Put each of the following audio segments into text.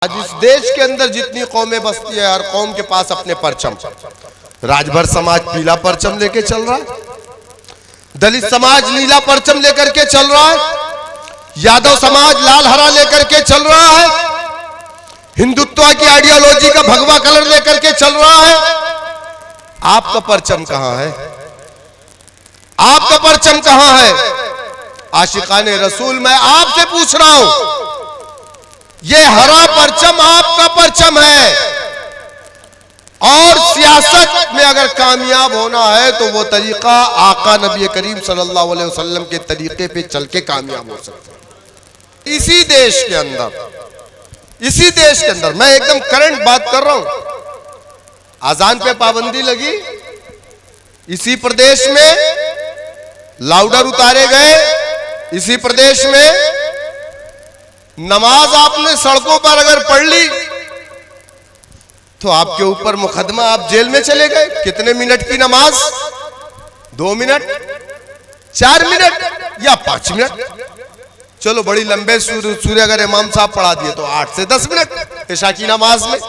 आज इस देश के अंदर जितनी कौमें बसती है, हर कौम के पास अपने परचम। राजभर समाज पीला परचम लेके चल रहा है, दलित समाज नीला परचम लेकर के चल रहा है, यादव समाज लाल हरा लेकर के चल रहा है, हिंदुत्व की आइडियोलॉजी का भगवा कलर लेकर के चल रहा है। आपका परचम कहां है? आपका परचम कहां है? आशिकाने रसूल, मैं आपसे पूछ रहा हूं, ये हरा परचम आपका परचम है। और सियासत में अगर कामयाब होना है तो वो तरीका आका नबी करीम सल्लल्लाहु अलैहि वसल्लम के तरीके पे चल के कामयाब हो सकता है। इसी देश के अंदर मैं एकदम करंट बात कर रहा हूं, अजान पे पाबंदी लगी, इसी प्रदेश में लाउडर उतारे गए, इसी प्रदेश में नमाज आपने सड़कों पर अगर पढ़ ली तो आपके ऊपर मुकदमा, आप जेल में चले गए। कितने मिनट की नमाज? 2 मिनट, 4 मिनट या 5 मिनट? चलो बड़ी लंबे सूर्य अगर इमाम साहब पढ़ा दिए तो 8 से 10 मिनट ईशा की नमाज में।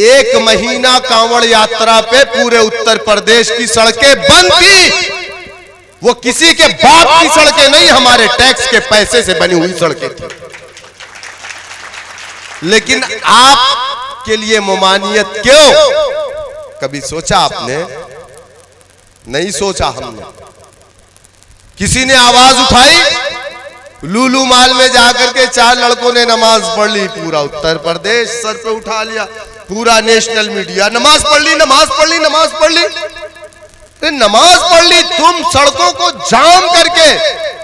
1 महीना कांवड़ यात्रा पे पूरे उत्तर प्रदेश की सड़कें बंद थी। वो किसी के बाप की सड़कें नहीं, हमारे टैक्स के पैसे से बनी हुई सड़कें थी। लेकिन आपके लिए ममानियत क्यों? कभी सोचा आपने? नहीं सोचा हमने। किसी ने आवाज उठाई? लूलू माल में जाकर के 4 लड़कों ने नमाज पढ़ ली, पूरा उत्तर प्रदेश सर पे उठा लिया, पूरा नेशनल मीडिया नमाज पढ़ ली, नमाज पढ़ ली, नमाज पढ़ ली। नमाज पढ़ ली, तुम सड़कों को जाम करके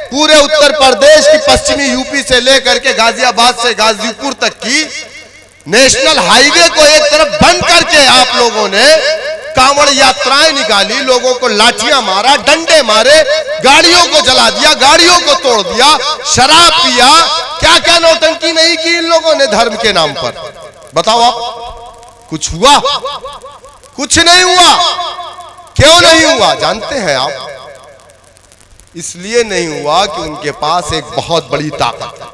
पूरे उत्तर प्रदेश की पश्चिमी यूपी से लेकर के गाजियाबाद से गाजीपुर तक की नेशनल हाईवे को एक तरफ बंद करके आप लोगों ने कांवड़ यात्राएं निकाली, लोगों को लाठियां मारा, डंडे मारे, गाड़ियों को जला दिया, गाड़ियों को तोड़ दिया, शराब पिया, क्या क्या नौटंकी नहीं की इन लोगों ने धर्म के नाम पर। बताओ आप, कुछ हुआ? कुछ नहीं हुआ। क्यों नहीं हुआ जानते हैं आप? इसलिए नहीं हुआ कि उनके पास एक बहुत बड़ी ताकत है।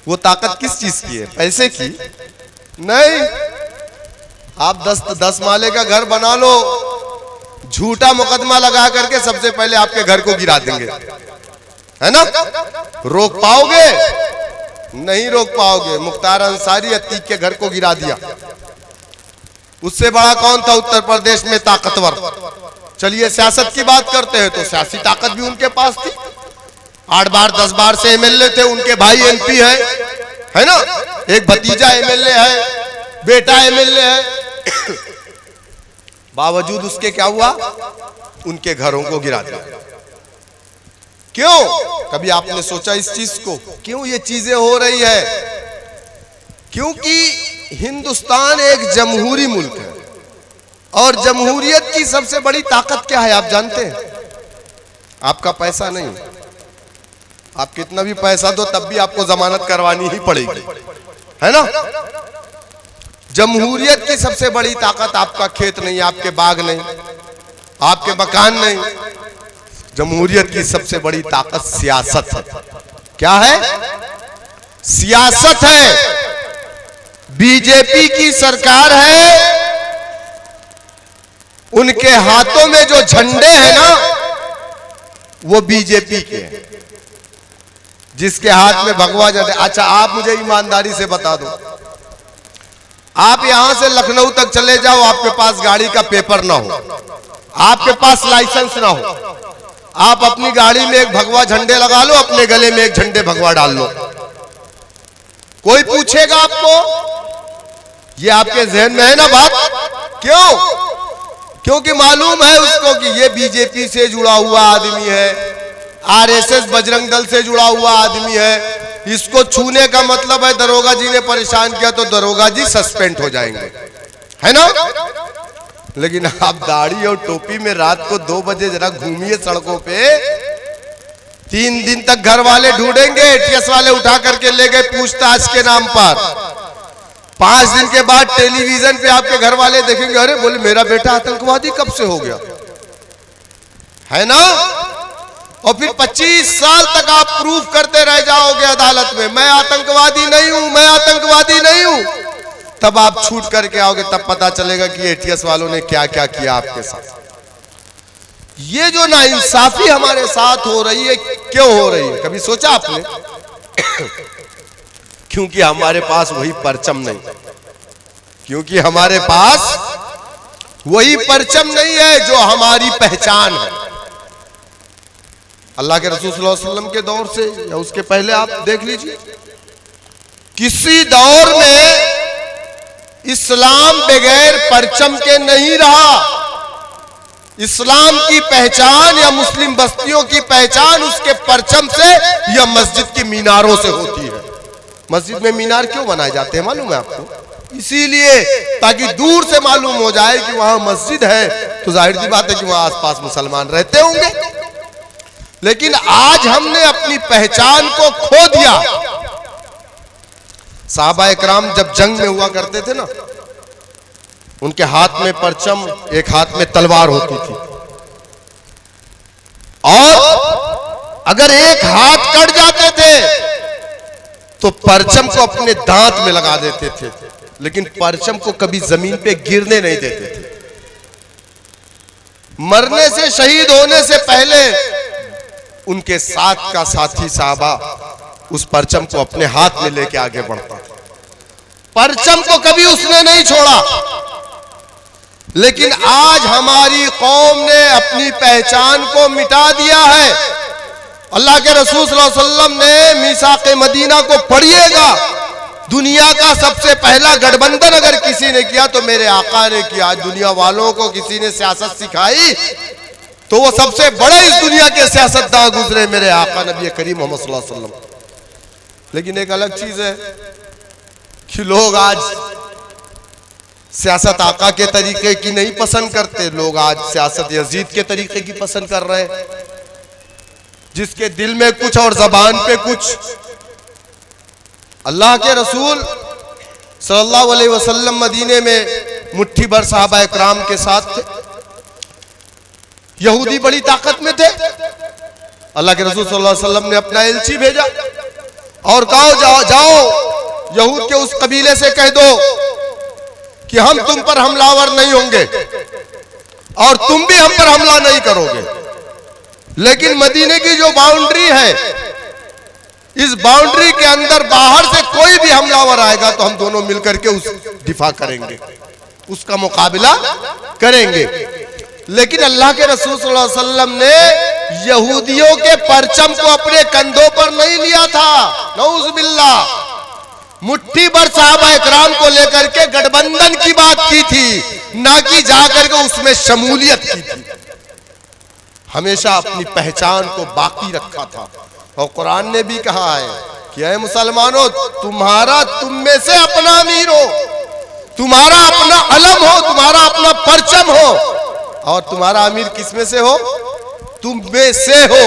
वो ताकत किस चीज की है? पैसे की नहीं। आप 10 माले का घर बना लो, झूठा मुकदमा लगा करके सबसे पहले आपके घर को गिरा देंगे, है ना? रोक पाओगे? नहीं रोक पाओगे। मुख्तार अंसारी अतीक के घर को गिरा दिया। उससे बड़ा कौन था उत्तर प्रदेश में ताकतवर? चलिए सियासत की बात करते हैं तो सियासी ताकत भी उनके पास थी। 8 बार 10 बार से एमएलए थे, उनके भाई एमपी है ना? एक भतीजा एमएलए है, बेटा एमएलए है। बावजूद उसके क्या हुआ? उनके घरों को गिरा दिया। क्यों? कभी आपने सोचा इस चीज को? क्यों ये चीजें हो रही है? क्योंकि हिंदुस्तान एक जमहूरी मुल्क है और जमहूरियत की सबसे बड़ी ताकत क्या है आप जानते हैं? आपका पैसा नहीं। आप कितना भी पैसा दो तब भी आपको जमानत करवानी ही पड़ेगी, है ना? जमहूरियत की सबसे बड़ी ताकत आपका खेत नहीं, आपके बाग नहीं, आपके मकान नहीं। जमहूरियत की सबसे बड़ी ताकत सियासत है। क्या है? सियासत है। बीजेपी की सरकार है, उनके हाथों में जो झंडे हैं ना वो बीजेपी के हैं। जिसके हाथ में भगवा झंडे। अच्छा आप मुझे ईमानदारी से बता दो, आप यहां से लखनऊ तक चले जाओ, आपके पास गाड़ी का पेपर ना हो, आपके पास लाइसेंस ना हो, आप अपनी गाड़ी में एक भगवा झंडे लगा लो, अपने गले में एक झंडे भगवा डाल लो, कोई पूछेगा आपको? ये आपके जहन में है ना बात? क्यों? क्योंकि मालूम है उसको कि ये बीजेपी से जुड़ा हुआ आदमी है, आरएसएस बजरंग दल से जुड़ा हुआ आदमी है, इसको छूने का मतलब है दरोगा जी ने परेशान किया तो दरोगा जी सस्पेंड हो जाएंगे, है ना? लेकिन आप दाढ़ी और टोपी में रात को 2 बजे जरा घूमिए सड़कों पे, 3 दिन तक घर वाले ढूंढेंगे, एटीएस वाले उठा करके ले गए पूछताछ के नाम पर। 5 दिन के बाद टेलीविजन पे आपके घर वाले देखेंगे, अरे बोले मेरा बेटा आतंकवादी कब से हो गया, है ना? और फिर 25 साल तक आप प्रूफ करते रह जाओगे अदालत में, मैं आतंकवादी नहीं हूं, मैं आतंकवादी नहीं हूं। तब आप छूट करके आओगे, तब पता चलेगा कि एटीएस वालों ने क्या क्या किया आपके साथ। ये जो नाइंसाफी हमारे साथ हो रही है, क्यों हो रही है, कभी सोचा आपने? क्योंकि हमारे पास वही परचम नहीं, क्योंकि हमारे पास वही परचम नहीं है जो हमारी पहचान है। अल्लाह के रसूल सल्लल्लाहु अलैहि वसल्लम के दौर से या उसके पहले आप देख लीजिए, किसी दौर में इस्लाम बगैर परचम के नहीं रहा। इस्लाम की पहचान या मुस्लिम बस्तियों की पहचान उसके परचम से या मस्जिद की मीनारों से होती है। मस्जिद में मीनार क्यों बनाए जाते हैं मालूम है आपको? इसीलिए ताकि दूर से मालूम हो जाए कि वहां मस्जिद है, तो जाहिर सी बात है कि वहां आसपास मुसलमान रहते होंगे। लेकिन आज हमने अपनी पहचान को खो दिया। सहाबा इकराम जब जंग में हुआ करते थे ना, उनके हाथ में परचम, एक हाथ में तलवार होती थी, और अगर एक हाथ कट जाते थे तो परचम को अपने दांत में लगा देते थे, लेकिन परचम को कभी जमीन पे गिरने नहीं देते थे। मरने से, शहीद होने से पहले उनके साथ का साथी साहबा उस परचम को अपने हाथ में लेके आगे बढ़ता था। परचम को कभी उसने नहीं छोड़ा। लेकिन आज हमारी कौम ने अपनी पहचान को मिटा दिया है। अल्लाह के रसूल सल्लल्लाहु अलैहि वसल्लम ने मीसाक़े मदीना को पढ़िएगा, दुनिया का सबसे पहला गठबंधन अगर किसी ने किया तो मेरे आका ने किया। दुनिया वालों को किसी ने सियासत सिखाई तो वो सबसे बड़े इस दुनिया के सियासतदान गुजरे मेरे आका नबी करीम मोहम्मद सल्लल्लाहु अलैहि वसल्लम। लेकिन एक अलग चीज है कि लोग आज सियासत आका के तरीके की नहीं पसंद करते, लोग आज सियासत यजीद के तरीके की पसंद कर रहे हैं, जिसके दिल में कुछ और जबान पे कुछ। अल्लाह के रसूल सल्लल्लाहु अलैहि वसल्लम मदीने में मुट्ठी भर सहाबा इकराम के साथ थे। यहूदी बड़ी ताकत में थे। अल्लाह के रसूल सल्लल्लाहु अलैहि वसल्लम ने अपना एलची भेजा और कहा, जाओ यहूद के उस कबीले से कह दो कि हम तुम पर हमलावर नहीं होंगे और तुम भी हम पर हमला नहीं करोगे, लेकिन मदीने की जो बाउंड्री है, इस बाउंड्री के अंदर बाहर से कोई भी हमलावर आएगा तो हम दोनों मिलकर के उस दिफा करेंगे, उसका मुकाबला करेंगे। लेकिन अल्लाह के रसूल सल्लल्लाहु अलैहि वसल्लम ने यहूदियों के परचम को अपने कंधों पर नहीं लिया था, नऊज़ बिल्लाह। मुट्ठी भर सहाबा इकराम को लेकर के गठबंधन की बात की थी, ना कि जाकर के उसमें शमूलियत की थी। हमेशा अपनी पहचान को बाकी रखा था। और कुरान ने भी कहा है कि ऐ मुसलमानों, तुम्हारा तुम में से अपना अमीर हो, तुम्हारा अपना अलम हो, तुम्हारा अपना परचम हो, और तुम्हारा अमीर किस में से हो? तुम में से हो,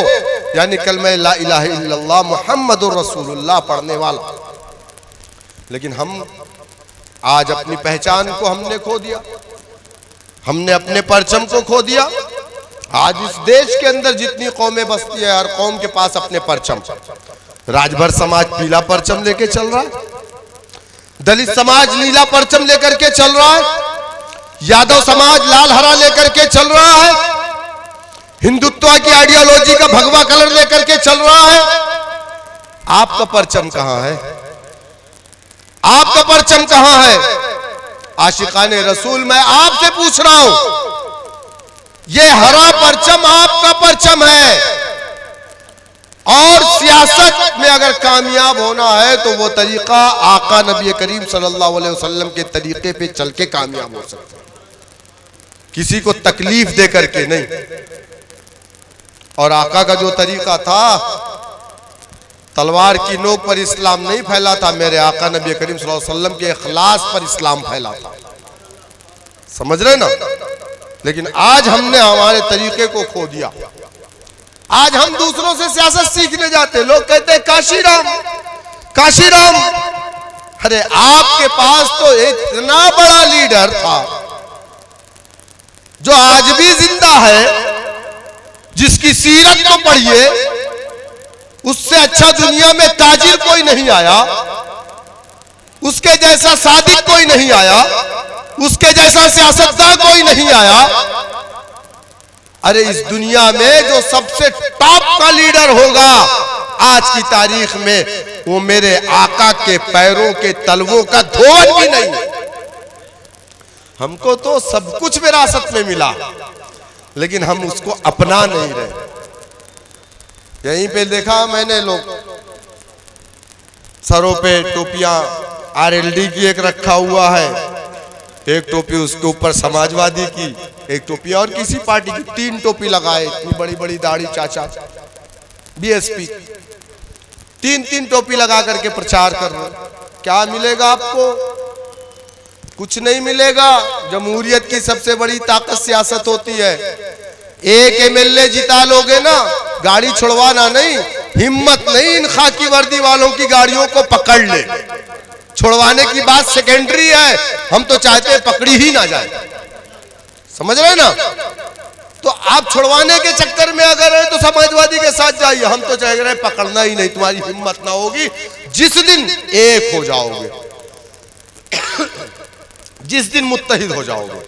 यानी कलमा ला इलाहा इल्लल्लाह मुहम्मदुर रसूलुल्लाह पढ़ने वाला। लेकिन हम आज अपनी पहचान को हमने खो दिया, हमने अपने परचम को खो दिया। आज इस देश के अंदर जितनी कौमें बसती है, हर कौम के पास अपने परचम। राजभर समाज पीला परचम लेके चल रहा है, दलित समाज नीला परचम लेकर के चल रहा है, यादव समाज लाल हरा लेकर के चल रहा है, हिंदुत्व की आइडियोलॉजी का भगवा कलर लेकर के चल रहा है। आपका परचम कहां है? आपका परचम कहां है? आशिकाने रसूल, मैं आपसे पूछ रहा हूं, ये हरा परचम आपका परचम है, और सियासत में अगर कामयाब होना है तो वो तरीका आका नबी करीम सल्लल्लाहु अलैहि वसल्लम के तरीके पे चल के कामयाब हो सकता है, किसी को तकलीफ दे करके नहीं। और आका का जो तरीका था, तलवार की नोक पर इस्लाम नहीं फैला था, मेरे आका नबी करीम सल्लल्लाहु अलैहि वसल्लम के इखलास पर इस्लाम फैला था। समझ रहे ना? लेकिन आज हमने हमारे तरीके को खो दिया। आज हम दूसरों से सियासत सीखने जाते, लोग कहते हैं काशीराम काशीराम। अरे आपके पास तो इतना बड़ा लीडर था जो आज भी जिंदा है, जिसकी सीरत को पढ़िए, उससे अच्छा दुनिया में ताजिर कोई नहीं आया, उसके जैसा सादिक कोई नहीं आया, उसके जैसा सियासतदान कोई नहीं आया। अरे इस दुनिया में जो सबसे टॉप का लीडर होगा आज की तारीख में, वो मेरे आका के पैरों के तलवों का धोवन भी नहीं है। हमको तो सब कुछ विरासत में मिला, लेकिन हम उसको अपना नहीं रहे। यहीं पे देखा मैंने, लोग सरों पे टोपियां आरएलडी की एक रखा हुआ है, एक टोपी उसके ऊपर समाजवादी की, एक टोपी और किसी पार्टी की, 3 टोपी लगाए, इतनी बड़ी बड़ी दाढ़ी चाचा बीएसपी, 3 टोपी लगा करके प्रचार कर रहे। क्या मिलेगा आपको? कुछ नहीं मिलेगा। जमहूरियत की सबसे बड़ी ताकत सियासत होती है। एक एमएलए जिता लोगे ना, गाड़ी छुड़वाना नहीं, हिम्मत नहीं इन खाकी वर्दी वालों की गाड़ियों को पकड़ ले। छुड़वाने की बात सेकेंडरी है, हम तो चाहते हैं पकड़ी ही ना जाए। समझ रहे ना? तो आप छुड़वाने के चक्कर में अगर है तो समाजवादी के साथ जाइए, हम तो चाह रहे पकड़ना ही नहीं, तुम्हारी हिम्मत ना होगी जिस दिन एक हो जाओगे, जिस दिन मुत्तहिद हो जाओगे।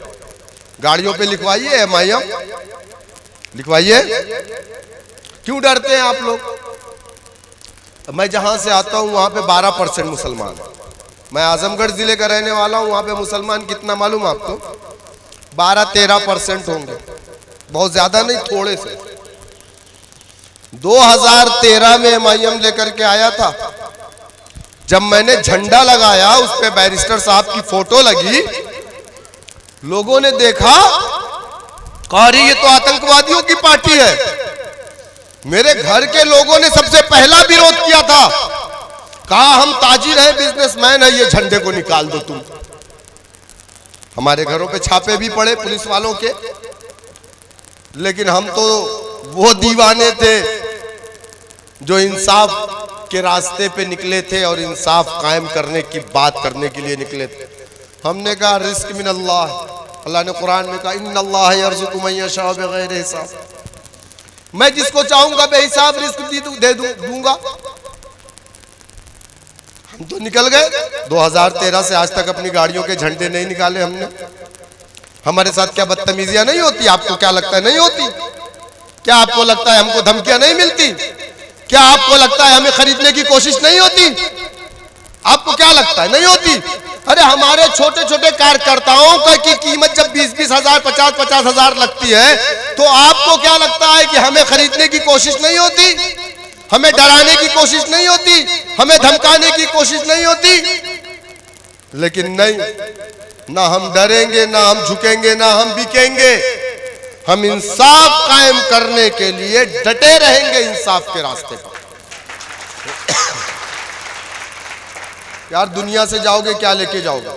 गाड़ियों पे लिखवाइए एमआईएम, लिखवाइए। क्यों डरते हैं आप लोग? मैं जहां से आता हूं वहां पे 12% मुसलमान है। मैं आजमगढ़ जिले का रहने वाला हूं, वहां पे मुसलमान कितना मालूम आपको? 12-13% होंगे, बहुत ज्यादा नहीं, थोड़े से। 2013 में एमआईएम लेकर के आया था, जब मैंने झंडा लगाया, उस पे बैरिस्टर साहब की फोटो लगी, लोगों ने देखा, कहा ये तो आतंकवादियों की पार्टी है। मेरे घर के लोगों ने सबसे पहला विरोध किया था, कहा हम ताजिर हैं, बिजनेसमैन है, ये झंडे को निकाल दो तुम। हमारे घरों पे छापे भी पड़े पुलिस वालों के, लेकिन हम तो वो दीवाने थे जो इंसाफ के रास्ते पे निकले थे और इंसाफ कायम करने की बात करने के लिए निकले थे। हमने कहा रिस्क मिन अल्लाह, अल्लाह ने कुरान में कहा इन्नल्लाह यर्ज़ुक़ु मन यशाअ बिग़ैरि हिसाब, मैं जिसको चाहूंगा बेहिसाब रिस्क दे दूंगा। हम तो निकल गए। 2013 से आज तक अपनी गाड़ियों के झंडे नहीं निकाले हमने। हमारे साथ क्या बदतमीजियां नहीं होती? आपको क्या लगता है नहीं होती? क्या आपको लगता है हमको धमकियां नहीं मिलती? क्या आपको लगता है हमें खरीदने की कोशिश नहीं होती? आपको क्या लगता है नहीं होती? अरे हमारे छोटे छोटे कार्यकर्ताओं की कीमत जब 20-20 हजार 50-50 हजार लगती है, तो आपको क्या लगता है कि हमें खरीदने की कोशिश नहीं होती? हमें डराने की कोशिश नहीं होती? हमें धमकाने की कोशिश नहीं होती? लेकिन नहीं, ना हम डरेंगे, ना हम झुकेंगे, ना हम बिकेंगे। हम इंसाफ कायम करने के लिए डटे रहेंगे, इंसाफ के रास्ते पर। यार दुनिया से जाओगे क्या लेके जाओगे?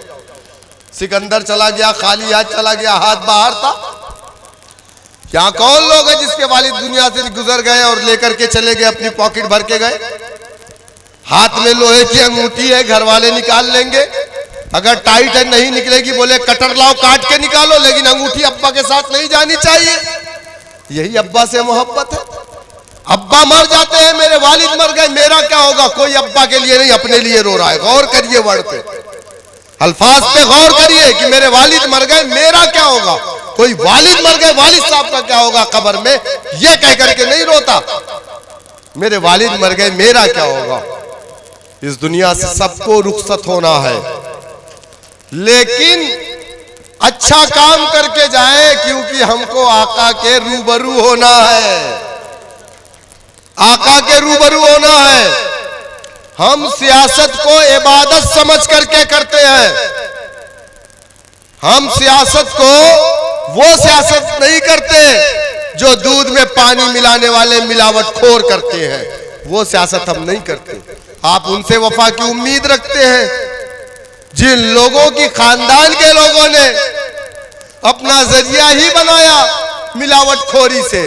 सिकंदर चला गया, खाली हाथ चला गया, हाथ बाहर था। यहाँ कौन लोग हैं जिसके वालिद दुनिया से गुजर गए और लेकर के चले गए, अपनी पॉकेट भर के गए? हाथ में लोहे की अंगूठी है, घर वाले निकाल लेंगे। अगर टाइट है नहीं निकलेगी, बोले कटर लाओ काट के निकालो, लेकिन अंगूठी अब्बा के साथ नहीं जानी चाहिए। यही अब्बा से मोहब्बत है। अब्बा मर जाते हैं, मेरे वालिद मर गए, मेरा क्या होगा? कोई अब्बा के लिए नहीं, अपने लिए रो रहा है। गौर करिए वर्ड पे, अल्फाज पे गौर करिए कि मेरे वालिद मर गए, मेरा क्या होगा? कोई वालिद मर गए, वालिद साहब का क्या होगा कब्र में? ये कह करके नहीं रोता, मेरे वालिद मर गए, मेरा क्या होगा? इस दुनिया से सबको रुखसत होना है, लेकिन अच्छा काम करके जाए, क्योंकि हमको आका के रूबरू होना है। आका के रूबरू होना है। हम सियासत को इबादत समझ करके करते हैं। हम सियासत को वो सियासत नहीं करते जो दूध में पानी मिलाने वाले मिलावटखोर करते हैं, वो सियासत हम नहीं करते। आप उनसे वफा की उम्मीद रखते हैं जिन लोगों की खानदान के लोगों ने अपना जरिया ही बनाया मिलावटखोरी से।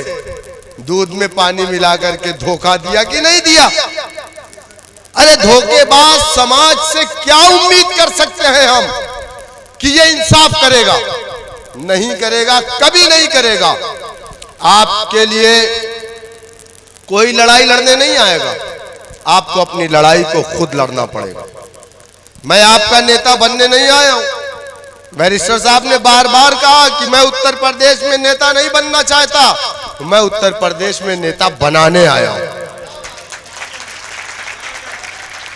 दूध में पानी मिला करके धोखा दिया कि नहीं दिया? अरे धोखेबाज समाज से क्या उम्मीद कर सकते हैं हम कि ये इंसाफ करेगा? नहीं करेगा, कभी नहीं करेगा। आपके लिए कोई लड़ाई लड़ने नहीं आएगा, आपको अपनी लड़ाई को खुद लड़ना पड़ेगा। मैं आपका नेता बनने नहीं आया हूं। बैरिस्टर साहब ने बार बार कहा कि मैं उत्तर प्रदेश में नेता नहीं बनना चाहता, मैं उत्तर प्रदेश में नेता बनाने आया हूं।